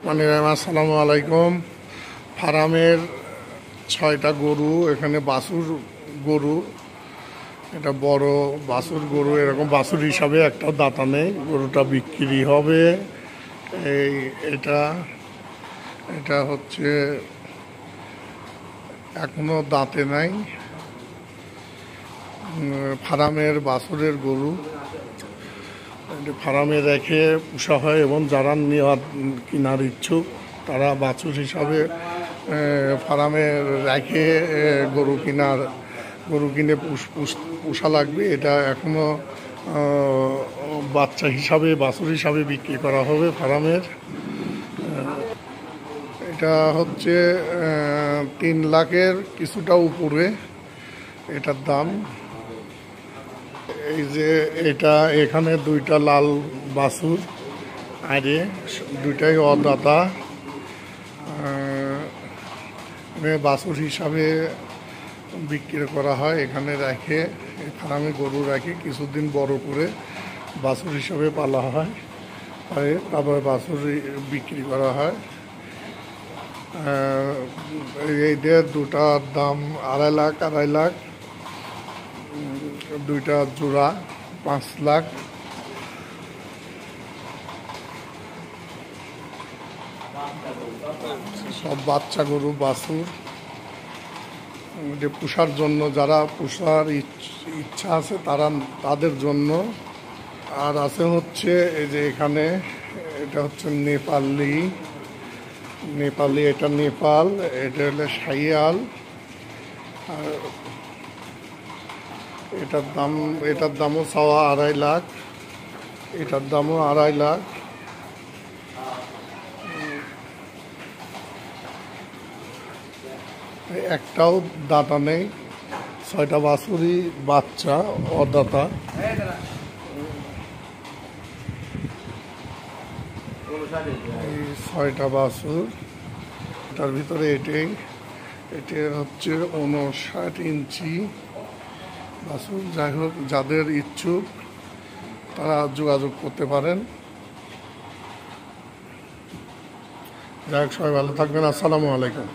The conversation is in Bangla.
মানে আসসালামু আলাইকুম। ফার্মের 6টা গরু, এখানে বাছুর গরু, এটা বড় বাছুর গরু, এরকম বাছুর হিসাবে একটাও দাঁতা নেই, গরুটা বিক্রি হবে। এই এটা এটা হচ্ছে এখনো দাঁতে নাই। ফার্মের বাছুরের গরু ফার্মে রেখে পোষা হয় এবং যারা নেওয়ার কেনার ইচ্ছুক তারা বাছুর হিসাবে ফার্মে রেখে গরু কিনে পোষা লাগবে। এটা এখনও বাচ্চা হিসাবে বাছুর হিসাবে বিক্রি করা হবে ফার্মের। এটা হচ্ছে 3 লাখের কিছুটা উপরে এটার দাম। এই যে এটা এখানে 2টা লাল বাছুর, আরে 2টাই অদাতা। বাছুর হিসাবে বিক্রি করা হয়, এখানে রেখে ফার্মে গরু রেখে কিছুদিন বড় করে বাছুর হিসাবে পালা হয়, তারপরে বাছুর বিক্রি করা হয়। এইদের দুটার দাম 2.5 লাখ 2.5 লাখ, 2টা জোড়া 5 লাখ। সব বাচ্চা গরু বাছুর পোষার জন্য, যারা পোষার ইচ্ছা আছে তাদের জন্য। আর আছে হচ্ছে এই যে এখানে এটা হচ্ছে নেপালি, এটা নেপাল, এটা হলো শাহিয়াল। আর এটার দামও 2.5 লাখ, এটার দামও 2.5 লাখ। একটাও দাঁতা নেই, 6টা বাছুরই বাচ্চা অদাতা। এই 6টা বাছুর, তার ভিতরে এটা হচ্ছে 59 ইঞ্চি বাছুর। যাই হোক, যাদের ইচ্ছুক তারা যোগাযোগ করতে পারেন। যাই হোক, সবাই ভালো থাকবেন। আসসালামু আলাইকুম।